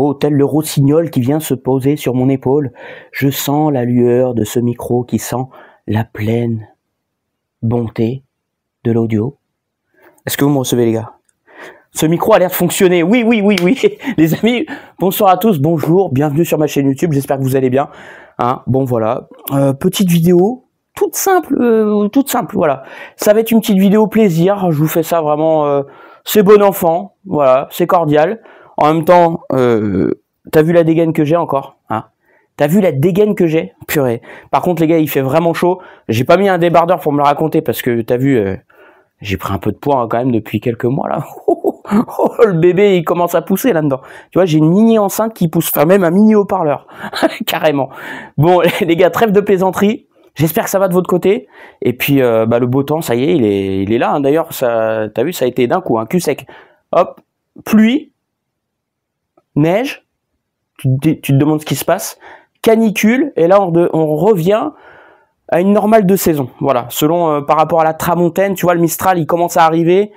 Oh, tel le rossignol qui vient se poser sur mon épaule, je sens la lueur de ce micro qui sent la pleine bonté de l'audio. Est-ce que vous me recevez, les gars? Ce micro a l'air de fonctionner. Oui. Les amis, bonsoir à tous, bonjour, bienvenue sur ma chaîne YouTube, j'espère que vous allez bien. Hein, bon, voilà, petite vidéo, toute simple, voilà. Ça va être une petite vidéo plaisir, je vous fais ça vraiment, c'est bon enfant, voilà, c'est cordial. En même temps, t'as vu la dégaine que j'ai encore, hein? T'as vu la dégaine que j'ai? Purée. Par contre, les gars, il fait vraiment chaud. J'ai pas mis un débardeur pour me le raconter parce que t'as vu, j'ai pris un peu de poids hein, quand même depuis quelques mois là. Oh, le bébé, il commence à pousser là-dedans. Tu vois, j'ai une mini enceinte qui pousse, enfin même un mini haut-parleur, carrément. Bon, les gars, trêve de plaisanterie. J'espère que ça va de votre côté. Et puis, le beau temps, ça y est, il est là. Hein. D'ailleurs, ça, t'as vu, ça a été d'un coup, un cul sec. Hop, pluie, neige. Tu te demandes ce qui se passe. Canicule. Et là, on revient à une normale de saison. Voilà. Selon, par rapport à la tramontaine, tu vois, le Mistral, il commence à arriver.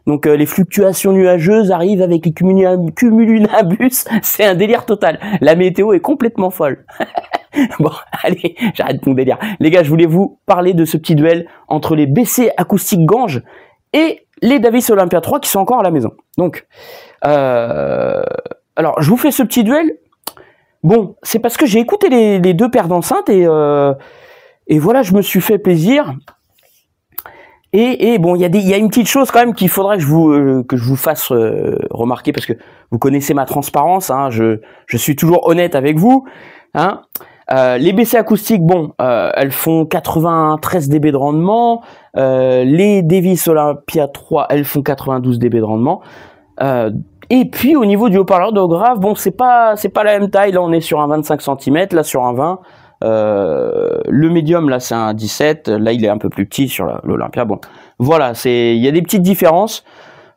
Donc les fluctuations nuageuses arrivent avec les cumulonimbus, c'est un délire total. La météo est complètement folle. Bon, allez, j'arrête mon délire. Les gars, je voulais vous parler de ce petit duel entre les BC Acoustic Gange et les Davis Olympia 3 qui sont encore à la maison. Donc, alors, je vous fais ce petit duel. Bon, c'est parce que j'ai écouté les deux paires d'enceintes et voilà, je me suis fait plaisir. Et bon, il y a une petite chose quand même qu'il faudrait que je vous fasse remarquer parce que vous connaissez ma transparence. Hein, je suis toujours honnête avec vous. Hein. Les BC acoustiques, bon, elles font 93 dB de rendement. Les Davis Olympia 3, elles font 92 dB de rendement. Et puis au niveau du haut-parleur de grave, bon, c'est pas la même taille. Là, on est sur un 25 cm, là sur un 20. Le médium là c'est un 17, là il est un peu plus petit sur l'Olympia. Bon, voilà, il y a des petites différences.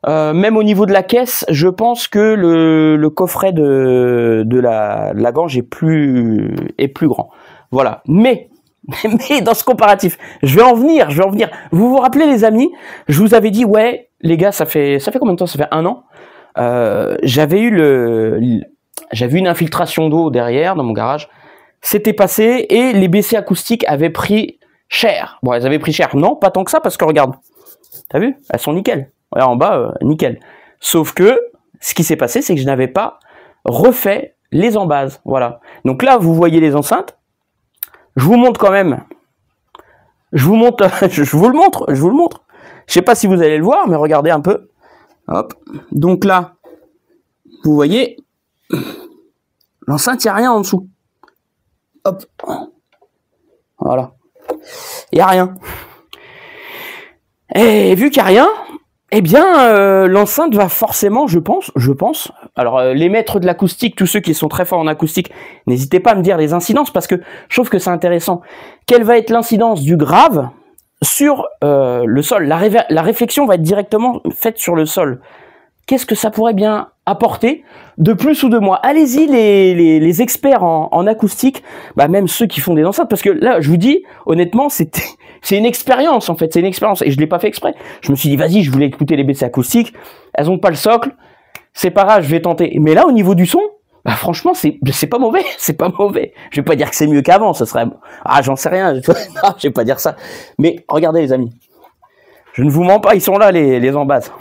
Même au niveau de la caisse, je pense que le coffret de la Gange est plus grand. Voilà. Mais dans ce comparatif, je vais en venir. Vous vous rappelez les amis, je vous avais dit ouais les gars, ça fait combien de temps? Ça fait un an. J'avais une infiltration d'eau derrière dans mon garage. C'était passé et les BC acoustiques avaient pris cher. Bon, elles avaient pris cher. Non, pas tant que ça parce que regarde. T'as vu? Elles sont nickel. Regarde en bas, nickel. Sauf que ce qui s'est passé, c'est que je n'avais pas refait les embases. Voilà. Donc là, vous voyez les enceintes. Je vous montre quand même. Je vous le montre. Je sais pas si vous allez le voir, mais regardez un peu. Hop. Donc là, vous voyez, l'enceinte, il n'y a rien en dessous. Hop. Voilà. Il n'y a rien. Et vu qu'il n'y a rien, eh bien, l'enceinte va forcément, je pense. Alors, les maîtres de l'acoustique, tous ceux qui sont très forts en acoustique, n'hésitez pas à me dire les incidences parce que je trouve que c'est intéressant. Quelle va être l'incidence du grave sur le sol? La réflexion va être directement faite sur le sol. Qu'est-ce que ça pourrait bien apporter de plus ou de moins? Allez-y les experts en acoustique, bah même ceux qui font des enceintes, parce que là je vous dis honnêtement c'est une expérience en fait, c'est une expérience et je l'ai pas fait exprès. Je me suis dit vas-y, je voulais écouter les BC acoustiques, elles ont pas le socle, c'est pas grave, je vais tenter. Mais là au niveau du son, bah franchement c'est pas mauvais, c'est pas mauvais. Je vais pas dire que c'est mieux qu'avant, ça serait j'en sais rien, non, je vais pas dire ça. Mais regardez les amis, je ne vous mens pas, ils sont là les embases.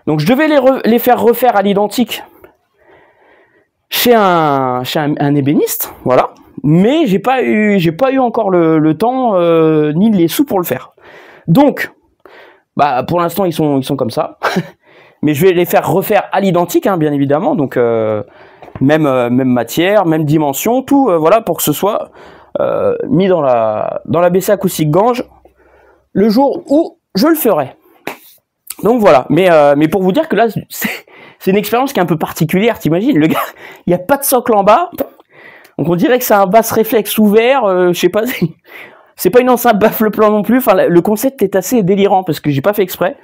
Donc je devais les faire refaire à l'identique chez un ébéniste, voilà. Mais j'ai pas eu encore le temps ni les sous pour le faire. Donc, bah pour l'instant ils sont comme ça. Mais je vais les faire refaire à l'identique, hein, bien évidemment. Donc même matière, même dimension, tout voilà pour que ce soit mis dans la BC acoustique Gange le jour où je le ferai. Donc voilà, mais pour vous dire que là, c'est une expérience qui est un peu particulière, t'imagines, le gars, il n'y a pas de socle en bas, donc on dirait que c'est un basse réflexe ouvert, je sais pas, c'est pas une enceinte baffle-plan non plus, enfin le concept est assez délirant parce que j'ai pas fait exprès,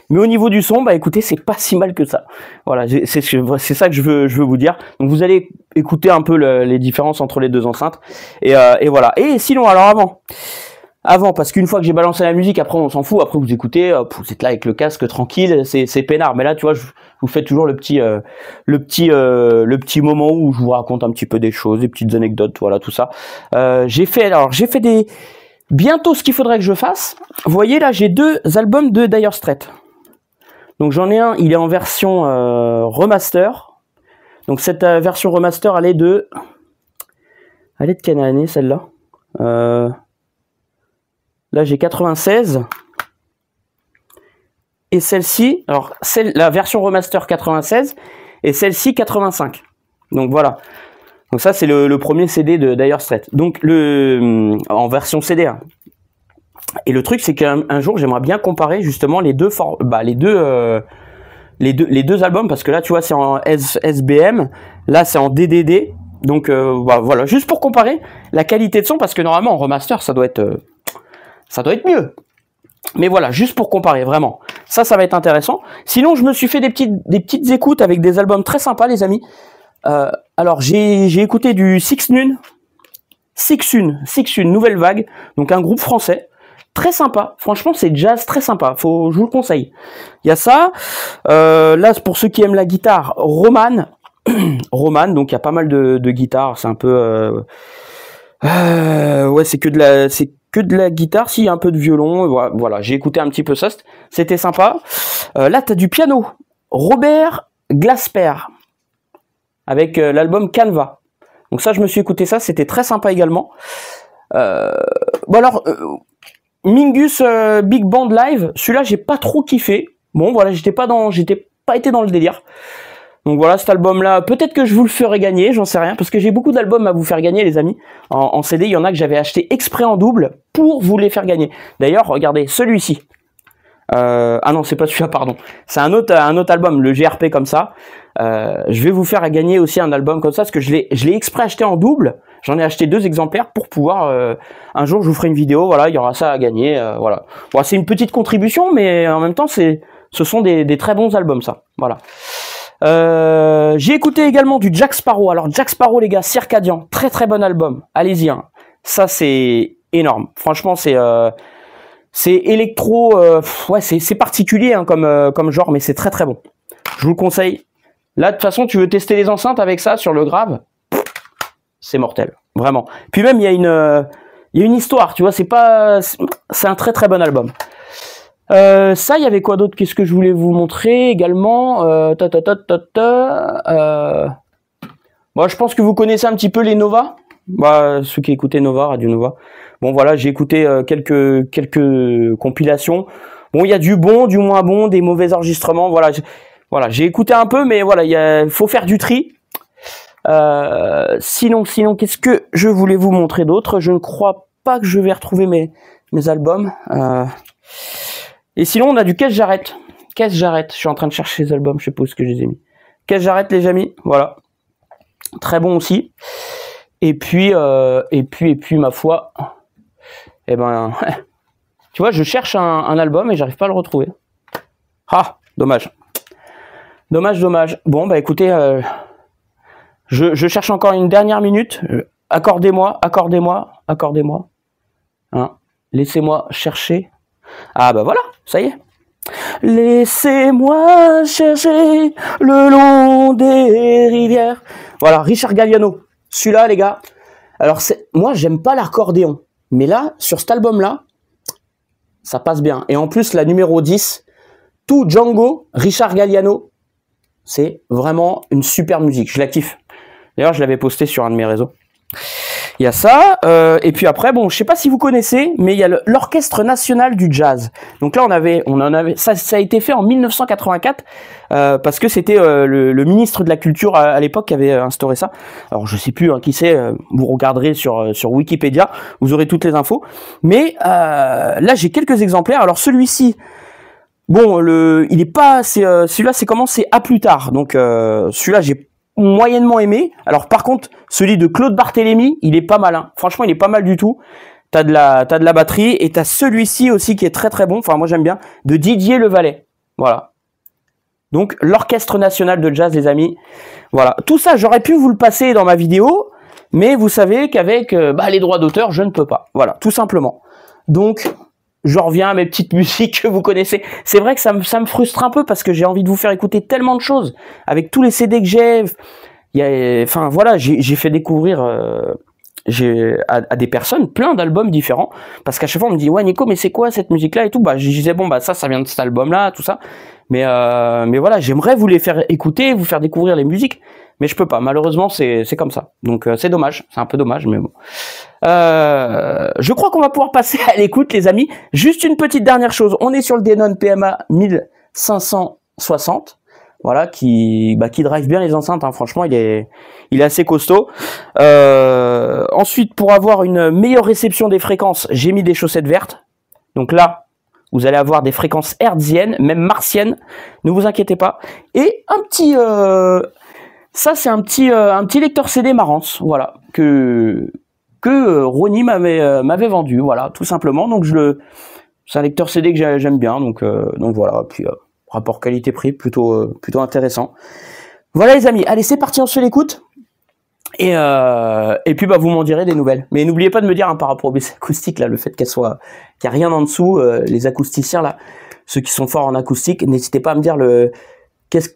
mais au niveau du son, bah écoutez, c'est pas si mal que ça. Voilà, c'est ça que je veux vous dire. Donc vous allez écouter un peu les différences entre les deux enceintes, et voilà. Et sinon, alors avant, avant, parce qu'une fois que j'ai balancé la musique, après on s'en fout, après vous écoutez, vous êtes là avec le casque tranquille, c'est peinard. Mais là, tu vois, je vous fais toujours le petit moment où je vous raconte un petit peu des choses, des petites anecdotes, voilà, tout ça. J'ai fait des bientôt ce qu'il faudrait que je fasse. Vous voyez là, j'ai 2 albums de Dire Straits. Donc j'en ai un, il est en version remaster. Donc cette version remaster, elle est de quelle année celle-là? Là j'ai 96. Et celle-ci, alors la version remaster 96 et celle-ci 85. Donc voilà. Donc ça c'est le premier CD de Dire Straits. Donc en version CD. Hein. Et le truc c'est qu'un jour j'aimerais bien comparer justement les deux albums, parce que là tu vois c'est en SBM, là c'est en DDD. Donc voilà, juste pour comparer la qualité de son, parce que normalement en remaster ça doit être mieux. Mais voilà, juste pour comparer, vraiment. Ça va être intéressant. Sinon, je me suis fait des petites écoutes avec des albums très sympas, les amis. Alors, j'ai écouté du Sixun, Nouvelle Vague, donc un groupe français. Très sympa. Franchement, c'est jazz très sympa. Je vous le conseille. Il y a ça. Là, pour ceux qui aiment la guitare, Roman, donc il y a pas mal de guitares. C'est un peu... ouais, c'est que de la guitare, s'il y a un peu de violon, voilà, j'ai écouté un petit peu ça, c'était sympa. Là, t'as du piano, Robert Glasper, avec l'album Canva. Donc ça, je me suis écouté ça, c'était très sympa également. Bon alors, Mingus Big Band Live, celui-là, j'ai pas trop kiffé. Bon, voilà, j'étais pas été dans le délire. Donc voilà, cet album-là, peut-être que je vous le ferai gagner, j'en sais rien, parce que j'ai beaucoup d'albums à vous faire gagner, les amis. En CD, il y en a que j'avais acheté exprès en double pour vous les faire gagner. D'ailleurs, regardez, celui-ci. Ah non, c'est pas celui-là, pardon. C'est un autre album, le GRP comme ça. Je vais vous faire gagner aussi un album comme ça, parce que je l'ai exprès acheté en double. J'en ai acheté 2 exemplaires pour pouvoir... un jour, je vous ferai une vidéo, voilà, il y aura ça à gagner, voilà. Bon, c'est une petite contribution, mais en même temps, ce sont des très bons albums, ça. Voilà. J'ai écouté également du Jack Sparrow. Alors Jack Sparrow, les gars, Circadian, très très bon album. Allez-y, hein. Ça c'est énorme. Franchement, c'est électro, ouais, c'est particulier hein, comme genre, mais c'est très très bon. Je vous le conseille. Là, de toute façon, tu veux tester les enceintes avec ça sur le grave, c'est mortel, vraiment. Puis même, il y a une histoire, tu vois. C'est un très très bon album. Ça, il y avait quoi d'autre? Qu'est-ce que je voulais vous montrer également? Bon, je pense que vous connaissez un petit peu les Nova. Bah, ceux qui écoutaient Nova, Radio Nova. Bon, voilà, j'ai écouté quelques compilations. Bon, il y a du bon, du moins bon, des mauvais enregistrements. Voilà, j'ai écouté un peu, mais voilà, il faut faire du tri. Sinon, qu'est-ce que je voulais vous montrer d'autre? Je ne crois pas que je vais retrouver mes albums. Et sinon, on a du Qu'est-ce j'arrête. Qu'est-ce j'arrête. Je suis en train de chercher les albums, je sais pas où est-ce que je les ai mis. Qu'est-ce j'arrête, les amis. Voilà. Très bon aussi. Et puis, ma foi, eh ben, tu vois, je cherche un album et j'arrive pas à le retrouver. Ah, dommage. Dommage. Bon, bah écoutez, je cherche encore une dernière minute. Accordez-moi. Hein, laissez-moi chercher. Ah bah voilà, ça y est. Laissez-moi chercher le long des rivières. Voilà, Richard Galliano. Celui-là, les gars. Alors, moi, j'aime pas l'accordéon. Mais là, sur cet album-là, ça passe bien. Et en plus, la numéro 10, tout Django, Richard Galliano, c'est vraiment une super musique. Je la kiffe. D'ailleurs, je l'avais posté sur un de mes réseaux. Il y a ça, et puis après, bon, je sais pas si vous connaissez, mais il y a l'Orchestre National du Jazz. Donc là, ça a été fait en 1984, parce que c'était le ministre de la Culture à l'époque qui avait instauré ça. Alors je sais plus hein, qui c'est, vous regarderez sur Wikipédia, vous aurez toutes les infos. Mais là, j'ai quelques exemplaires. Alors celui-ci, bon, celui-là, c'est à plus tard. Donc celui-là, j'ai moyennement aimé. Alors par contre, celui de Claude Barthélémy, il est pas mal. Hein. Franchement, il est pas mal du tout. T'as de la batterie et t'as celui-ci aussi qui est très très bon. Enfin, moi j'aime bien, de Didier Levalet. Voilà. Donc l'Orchestre National de Jazz, les amis. Voilà. Tout ça, j'aurais pu vous le passer dans ma vidéo, mais vous savez qu'avec les droits d'auteur, je ne peux pas. Voilà, tout simplement. Donc, je reviens à mes petites musiques que vous connaissez. C'est vrai que ça me frustre un peu parce que j'ai envie de vous faire écouter tellement de choses. Avec tous les CD que j'ai, enfin voilà, j'ai fait découvrir à des personnes plein d'albums différents. Parce qu'à chaque fois, on me dit, ouais Nico, mais c'est quoi cette musique-là et tout. Bah, je disais, bon, bah ça vient de cet album-là, tout ça. Mais voilà, j'aimerais vous les faire écouter, vous faire découvrir les musiques. Mais je peux pas, malheureusement c'est comme ça. Donc c'est dommage, c'est un peu dommage, mais bon. Je crois qu'on va pouvoir passer à l'écoute, les amis. Juste une petite dernière chose, on est sur le Denon PMA 1560, voilà, qui drive bien les enceintes, hein. Franchement il est assez costaud. Ensuite, pour avoir une meilleure réception des fréquences, j'ai mis des chaussettes vertes. Donc là, vous allez avoir des fréquences hertziennes, même martiennes, ne vous inquiétez pas. Et un petit... ça, c'est un petit lecteur CD Marantz, voilà, que Ronnie m'avait vendu, voilà, tout simplement. Donc c'est un lecteur CD que j'aime bien, donc voilà. Puis rapport qualité-prix plutôt intéressant. Voilà les amis, allez c'est parti, on se l'écoute. Et puis bah vous m'en direz des nouvelles. Mais n'oubliez pas de me dire, hein, par rapport aux BC acoustiques là, le fait qu'il y a rien en dessous, les acousticiens là, ceux qui sont forts en acoustique, n'hésitez pas à me dire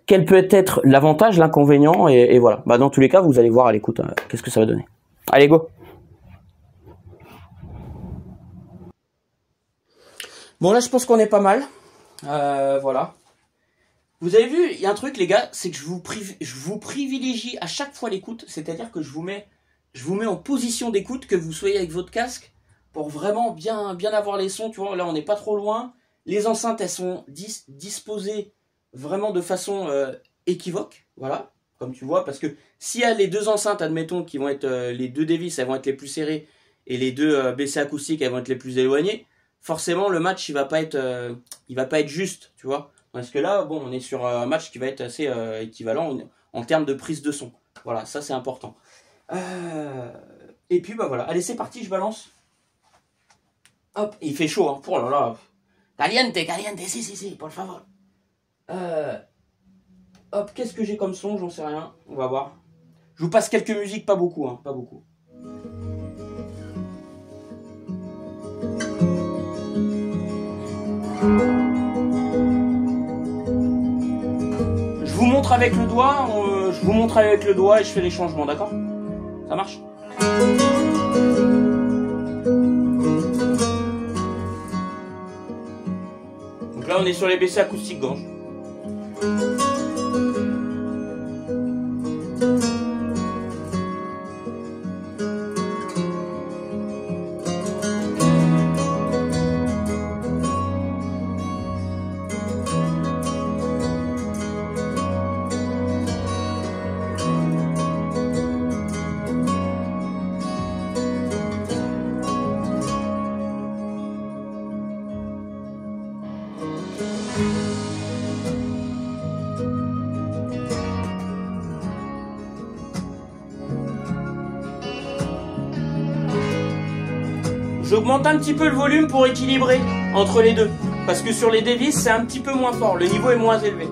quel peut être l'avantage, l'inconvénient, et voilà. Bah dans tous les cas, vous allez voir à l'écoute qu'est-ce que ça va donner. Allez go. Bon là je pense qu'on est pas mal. Voilà. Vous avez vu, il y a un truc les gars, c'est que je vous privilégie à chaque fois l'écoute, c'est-à-dire que je vous mets en position d'écoute, que vous soyez avec votre casque, pour vraiment bien avoir les sons, tu vois, là on n'est pas trop loin, les enceintes elles sont disposées vraiment de façon équivoque, voilà, comme tu vois, parce que s'il y a les deux enceintes, admettons, qui vont être les deux Davis, elles vont être les plus serrées, et les deux BC acoustiques, elles vont être les plus éloignées, forcément le match il va pas être juste, tu vois. Parce que là, bon, on est sur un match qui va être assez équivalent en termes de prise de son. Voilà, ça c'est important. Et puis bah voilà, allez c'est parti, je balance. Hop, il fait chaud, hein. Oh là là. Caliente, si, por favor. Hop, qu'est-ce que j'ai comme son, j'en sais rien. On va voir. Je vous passe quelques musiques, pas beaucoup, hein, pas beaucoup. Je vous montre avec le doigt, et je fais les changements, d'accord? Ça marche? Donc là on est sur les BC acoustiques gorge. J'augmente un petit peu le volume pour équilibrer entre les deux. Parce que sur les Davis, c'est un petit peu moins fort. Le niveau est moins élevé.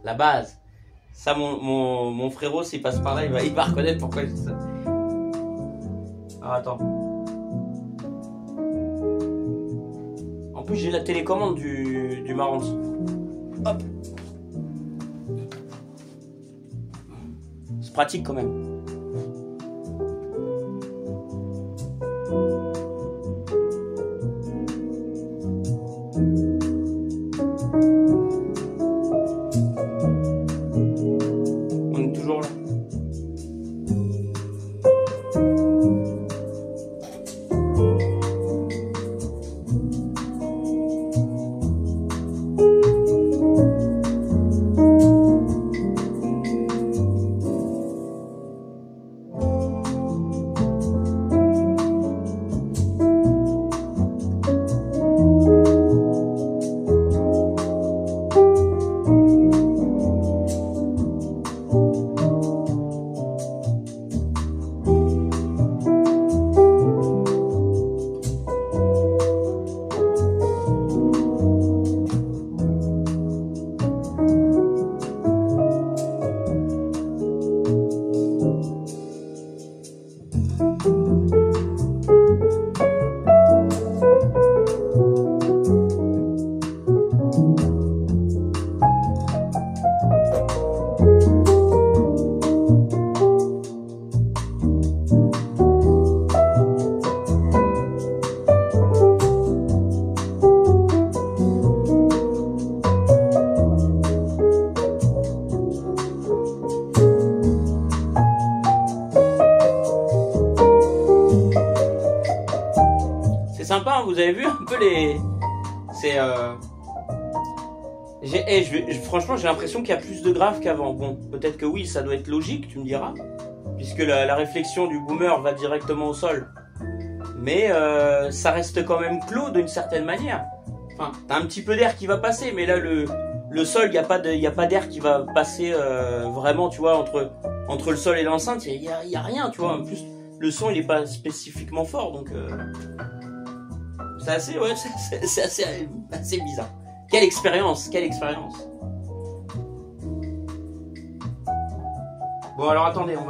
La base. Ça, mon frérot, s'il passe par là, il va reconnaître pourquoi je dis ça. Ah, attends. En plus, j'ai la télécommande du Marantz. Hop. C'est pratique quand même. On est toujours là. Sympa, hein, vous avez vu un peu les... C'est... franchement, j'ai l'impression qu'il y a plus de graves qu'avant. Bon, peut-être que oui, ça doit être logique, tu me diras. Puisque la réflexion du boomer va directement au sol. Mais ça reste quand même clos d'une certaine manière. Enfin, t'as un petit peu d'air qui va passer, mais là, le sol, il n'y a pas d'air qui va passer vraiment, tu vois, entre le sol et l'enceinte. Il y a rien, tu vois. En plus, le son, il n'est pas spécifiquement fort, donc... C'est assez, ouais, c'est assez bizarre. Quelle expérience, quelle expérience. Bon, alors attendez, on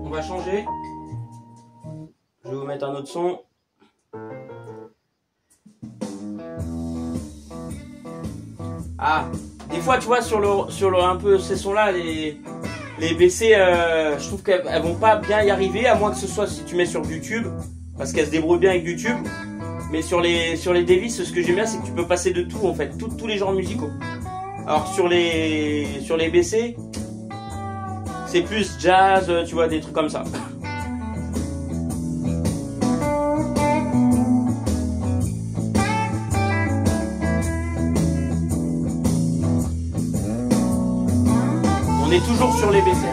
va changer. Je vais vous mettre un autre son. Ah, des fois, tu vois, sur le un peu ces sons-là, les BC, je trouve qu'elles vont pas bien y arriver, à moins que ce soit si tu mets sur YouTube, parce qu'elles se débrouillent bien avec YouTube. Mais sur les Davis, ce que j'aime bien, c'est que tu peux passer de tout en fait, tous les genres musicaux. Alors sur les BC, c'est plus jazz, tu vois, des trucs comme ça. On est toujours sur les BC.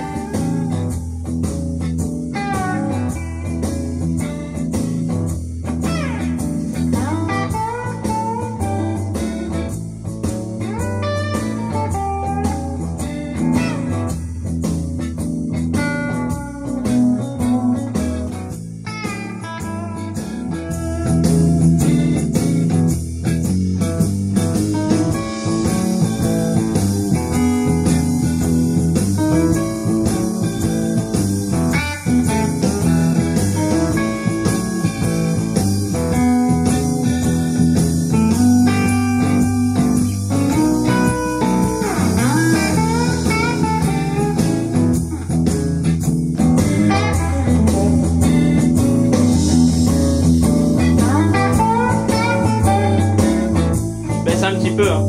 Un petit peu, hein.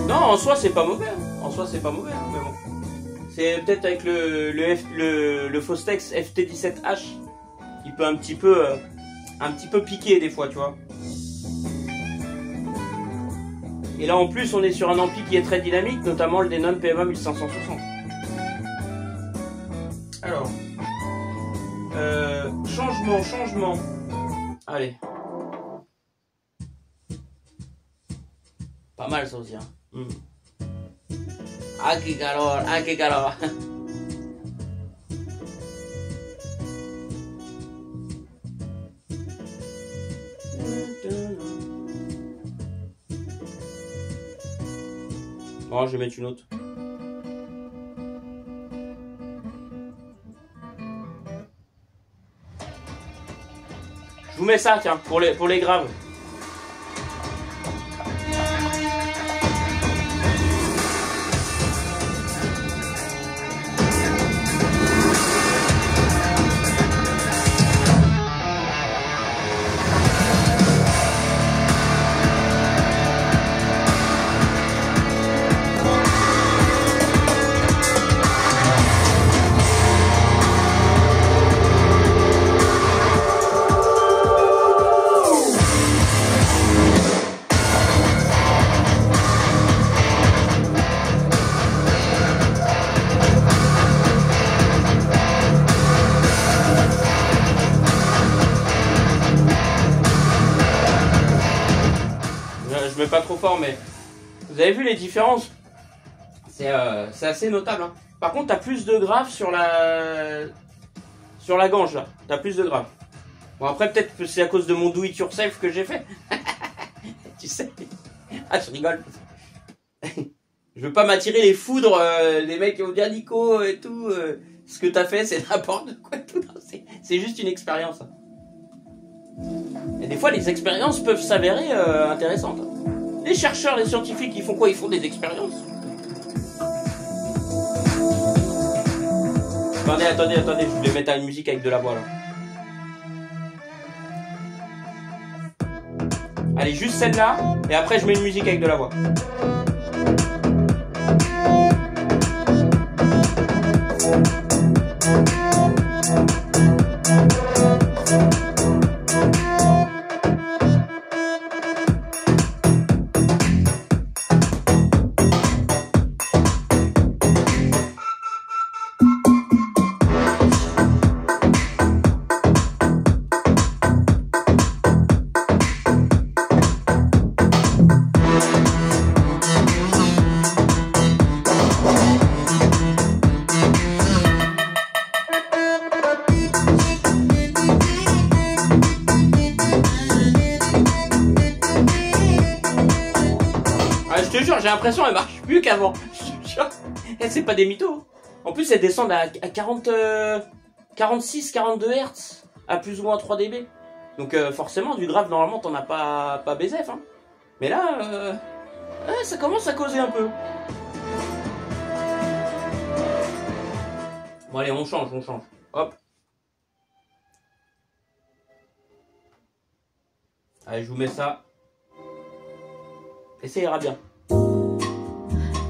Non, en soi c'est pas mauvais, hein. En soi c'est pas mauvais, hein, mais bon. C'est peut-être avec le Fostex FT17H qui peut un petit peu piquer des fois, tu vois. Et là en plus on est sur un ampli qui est très dynamique, notamment le Denon PMA 1560. Alors, changement. Allez. Pas mal ça aussi, hein. Ah, qué calor, ah, qué calor. Bon, je vais mettre une autre. Je vous mets ça, tiens, pour les graves. Je mets pas trop fort, mais vous avez vu les différences? C'est assez notable. Hein. Par contre, t'as plus de graves sur la gange là. T'as plus de graves. Bon après peut-être que c'est à cause de mon do it yourself que j'ai fait. Tu sais. Ah je rigole. Je veux pas m'attirer les foudres des mecs qui vont dire Nico et tout. Ce que t'as fait c'est n'importe quoi. C'est juste une expérience. Et des fois les expériences peuvent s'avérer intéressantes. Les chercheurs, les scientifiques, ils font quoi? Ils font des expériences. Attendez, je vais mettre une musique avec de la voix là. Allez, juste celle-là, et après je mets une musique avec de la voix. J'ai l'impression qu'elle marche mieux qu'avant. C'est pas des mythos. En plus, elle descend à 46, 42 Hz à plus ou moins 3 dB. Donc forcément, du grave, normalement, t'en as pas BZF. Hein. Mais là, ça commence à causer un peu. Bon allez, on change. Hop. Allez, je vous mets ça. Et ça ira bien.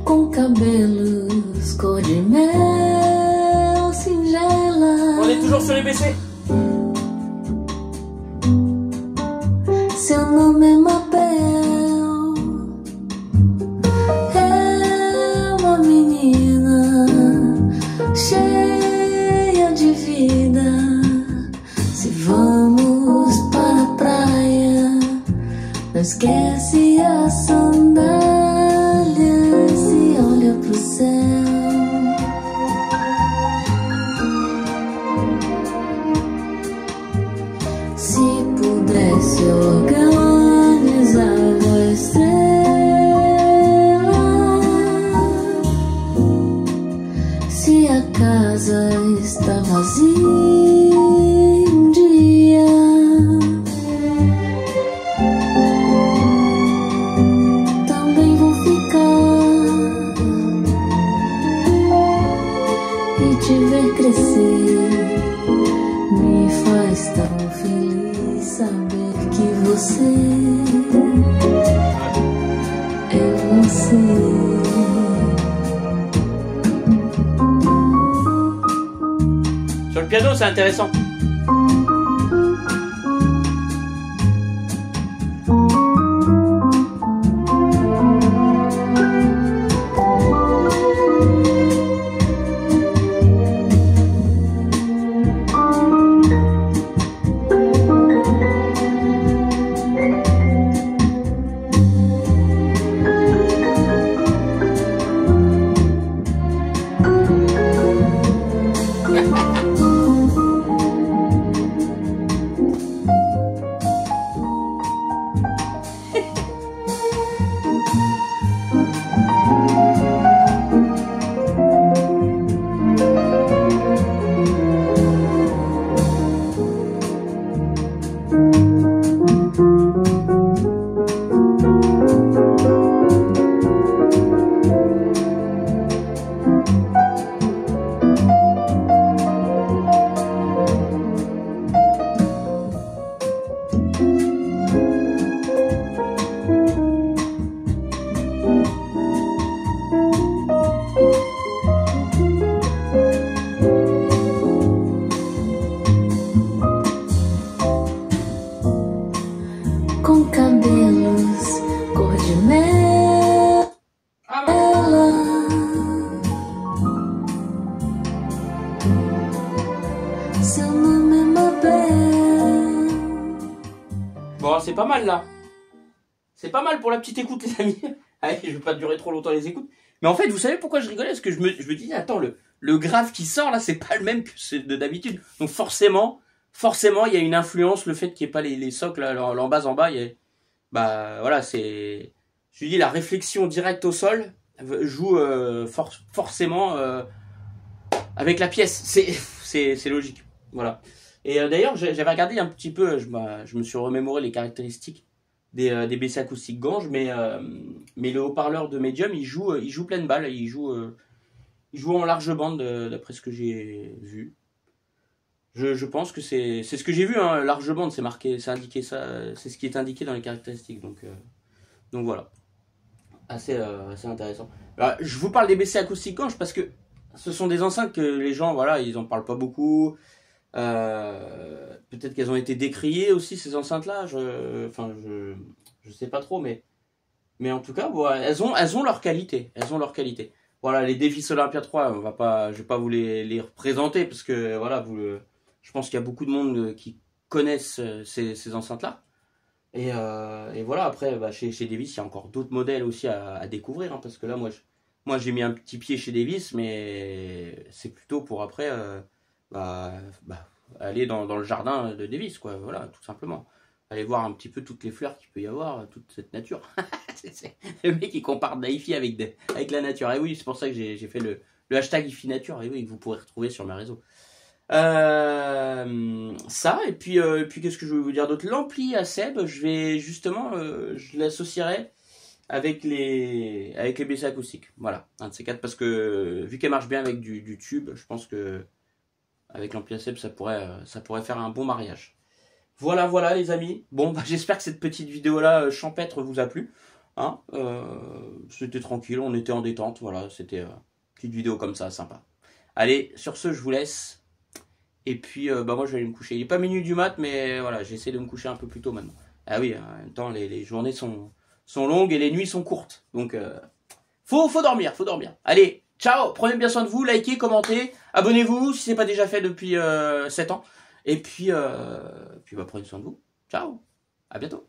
Com cabelos cor de mel singela. On est toujours sur les BC. Seu nome é Mabel. É uma menina cheia de vida. Se vamos para a praia, não esquece a sandália. Olha pro céu. Se pudesse organizar a estrela, se a casa está vazia um dia, também vou ficar e te ver crescer. Me faz tão feliz saber que você é você. Sur le piano, c'est intéressant. com cabelos cor de mel. Seu nome é Mabel. Bon, c'est pas mal là. C'est pas mal pour la petite écoute, les amis. Allez, je vais pas durer trop longtemps les écoutes. Mais en fait, vous savez pourquoi je rigolais? Parce que je me dis, attends, le grave qui sort là, c'est pas le même que celui de d'habitude. Donc forcément, il y a une influence, le fait qu'il n'y ait pas les socles là, en bas, il y a, bah voilà, c'est, je lui dis, la réflexion directe au sol joue forcément avec la pièce. C'est logique. Voilà. Et d'ailleurs, j'avais regardé un petit peu, je me suis remémoré les caractéristiques des BC acoustiques Gange, mais le haut-parleur de Medium, il joue pleine balle, il joue en large bande d'après ce que j'ai vu. Je pense que c'est ce que j'ai vu, hein, large bande, c'est marqué, c'est indiqué ça, c'est ce qui est indiqué dans les caractéristiques, donc voilà, assez intéressant. Alors, je vous parle des BC acoustiques Gange parce que ce sont des enceintes que les gens, voilà, ils en parlent pas beaucoup. Peut-être qu'elles ont été décriées aussi, ces enceintes-là. Je sais pas trop, mais en tout cas, voilà, elles ont leur qualité. Elles ont leur qualité. Voilà, les Davis Olympia 3, je vais pas vous les représenter parce que voilà, je pense qu'il y a beaucoup de monde qui connaissent ces enceintes-là. Et voilà, après, chez Davis, il y a encore d'autres modèles aussi à découvrir, hein, parce que là, moi, j'ai mis un petit pied chez Davis, mais c'est plutôt pour après. Aller dans le jardin de Davis, quoi, voilà, tout simplement. Aller voir un petit peu toutes les fleurs qu'il peut y avoir, toute cette nature. C'est le mec qui compare Daifi avec la nature. Et oui, c'est pour ça que j'ai fait le hashtag IFI Nature, et oui, que vous pourrez retrouver sur mes réseaux. Ça, et puis qu'est-ce que je vais vous dire d'autre? L'ampli à Seb, je vais justement, je l'associerai avec les BC acoustiques. Voilà, un de ces quatre, parce que vu qu'elle marche bien avec du tube, je pense que avec l'ampli à Seb, ça pourrait faire un bon mariage. Voilà les amis. Bon, j'espère que cette petite vidéo là champêtre vous a plu. Hein, c'était tranquille, on était en détente. Voilà, c'était une petite vidéo comme ça, sympa. Allez, sur ce, je vous laisse. Et puis, moi, je vais aller me coucher. Il n'est pas minuit du mat, mais voilà, j'essaie de me coucher un peu plus tôt maintenant. Ah oui, en même temps, les journées sont longues et les nuits sont courtes. Donc, faut dormir. Allez, ciao, prenez bien soin de vous, likez, commentez, abonnez-vous si ce n'est pas déjà fait depuis 7 ans. Et puis, prenez soin de vous. Ciao, à bientôt.